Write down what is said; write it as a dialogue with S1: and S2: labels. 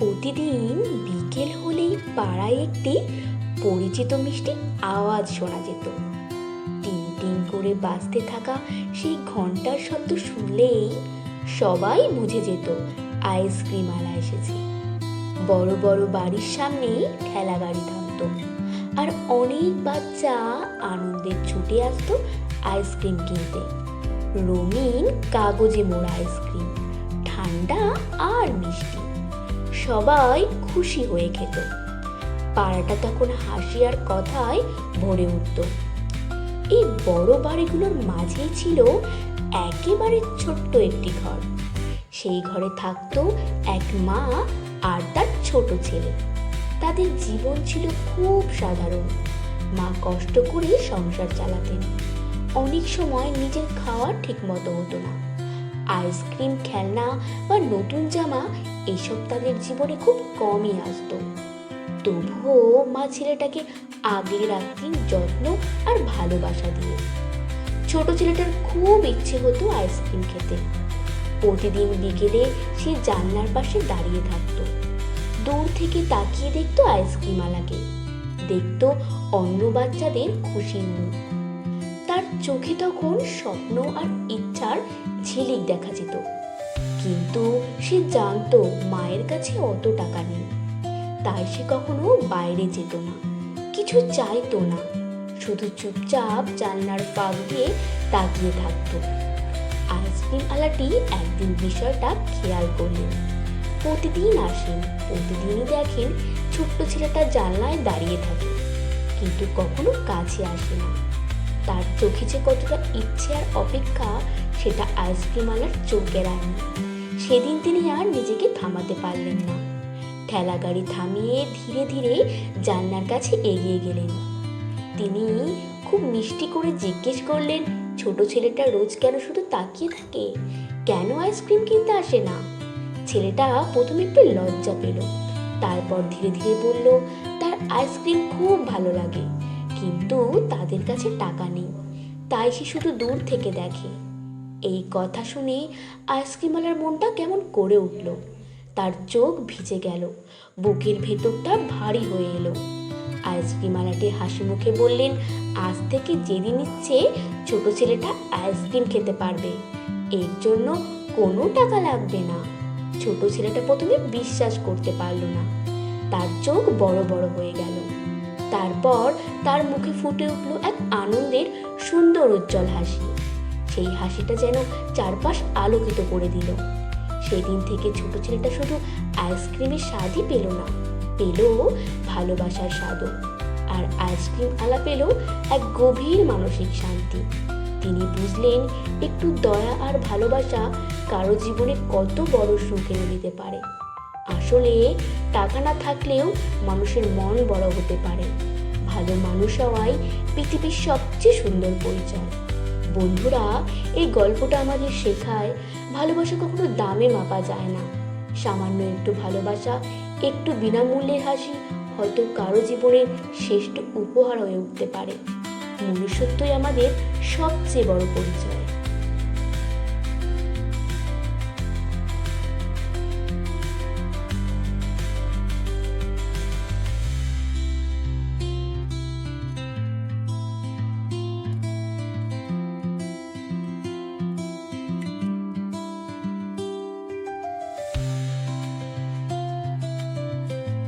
S1: প্রতিদিন বিকেল হলেই পাড়ায় একটি পরিচিত মিষ্টি আওয়াজ শোনা যেত। টিং টিং করে বাজতে থাকা সেই ঘন্টার শব্দ শুনলেই সবাই বুঝে যেত আইসক্রিম আলা এসেছে। বড় বড় বাড়ির সামনে ঠেলা গাড়ি থামতো, আর অনেক বাচ্চা আনন্দে ছুটে আসতো আইসক্রিম কিনতে। রঙিন কাগজে মোড়া আইসক্রিম, ঠান্ডা আর মিষ্টি, সবাই খুশি হয়ে খেত। পাড়াটা তখন হাসি আর কথায় ভরে উঠত। এই বড় বাড়িগুলোর মাঝেই ছিল একেবারে ছোট্ট একটি ঘর। সেই ঘরে থাকতো এক মা আর তার ছোট ছেলে। তাদের জীবন ছিল খুব সাধারণ। মা কষ্ট করে সংসার চালাতেন। অনেক সময় নিজের খাওয়া ঠিক মতো হতো না। আইসক্রিম, খেলনা বা নতুন জামা এসব তাদের জীবনে খুব কমই আসতো। তবুও মা ছেলেটাকে আগলে রাখতেন যত্ন আর ভালোবাসা দিয়ে। ছোট ছেলেটার খুব ইচ্ছে হতো আইসক্রিম খেতে। প্রতিদিন বিকেলে সে জানলার পাশে দাঁড়িয়ে থাকতো। দূর থেকে তাকিয়ে দেখতো আইসক্রিম আলাকে, দেখতো অন্য বাচ্চাদের খুশির মুখ। তার চোখে তখন স্বপ্ন আর ইচ্ছার ঝিলিক দেখা যেত। কিন্তু সে জানতো মায়ের কাছে অত টাকা নেই, তাই সে কখনো বাইরে যেত না, কিছু চাইতো না, শুধু চুপচাপ জানলার ফাঁক দিয়ে তাকিয়ে থাকতো। আইসক্রিম আলাটি একদিন বিষয়টা খেয়াল করলেন। প্রতিদিন আসেন, প্রতিদিনই দেখেন ছোট্ট ছেলেটা জানলায় দাঁড়িয়ে থাকে, কিন্তু কখনো কাছে আসে না। তার চোখে যে কতটা ইচ্ছে আর অপেক্ষা সেটা আইসক্রিম আলার চোখে রাখেনি। সেদিন তিনি আর নিজেকে থামাতে পারলেন না। ঠেলা গাড়ি থামিয়ে ধীরে ধীরে জানলার কাছে এগিয়ে গেলেন। তিনি খুব মিষ্টি করে জিজ্ঞেস করলেন, ছোট ছেলেটা রোজ কেন শুধু তাকিয়ে থাকে, কেন আইসক্রিম কিনতে আসে না? ছেলেটা প্রথমে একটু লজ্জা পেল, তারপর ধীরে ধীরে বলল তার আইসক্রিম খুব ভালো লাগে, কিন্তু তাদের কাছে টাকা নেই, তাই সে শুধু দূর থেকে দেখে। এই কথা শুনে আইসক্রিমওয়ালার মনটা কেমন করে উঠল। তার চোখ ভিজে গেল, বুকের ভেতরটা ভারী হয়ে এলো। আইসক্রিমওয়ালাটি হাসি মুখে বললেন, আজ থেকে যেদিন ইচ্ছে ছোট ছেলেটা আইসক্রিম খেতে পারবে, এর জন্য কোনো টাকা লাগবে না। ছোট ছেলেটা প্রথমে বিশ্বাস করতে পারল না, তার চোখ বড় বড় হয়ে গেল। তারপর তার মুখে ফুটে উঠল এক আনন্দের সুন্দর উজ্জ্বল হাসি। সেই হাসিটা যেন চারপাশ আলোকিত করে দিল। সেদিন থেকে ছোট ছেলেটা শুধু আইসক্রিমের স্বাদই পেল না, পেল ভালোবাসার স্বাদও। আর আইসক্রিম আলা পেল এক গভীর মানসিক শান্তি। তিনি বুঝলেন একটু দয়া আর ভালোবাসা কারো জীবনে কত বড় সুখ এনে দিতে পারে। আসলে টাকা না থাকলেও মানুষের মন বড় হতে পারে। ভালো মানুষ হওয়াই পৃথিবীর সবচেয়ে সুন্দর পরিচয়। বন্ধুরা, এই গল্পটা আমাদের শেখায় ভালোবাসা কখনো দামে মাপা যায় না। সামান্য একটু ভালোবাসা, একটু বিনামূল্যের হাসি হয়তো কারো জীবনের শ্রেষ্ঠ উপহার হয়ে উঠতে পারে। মনুষ্যত্বই আমাদের সবচেয়ে বড় পরিচয়।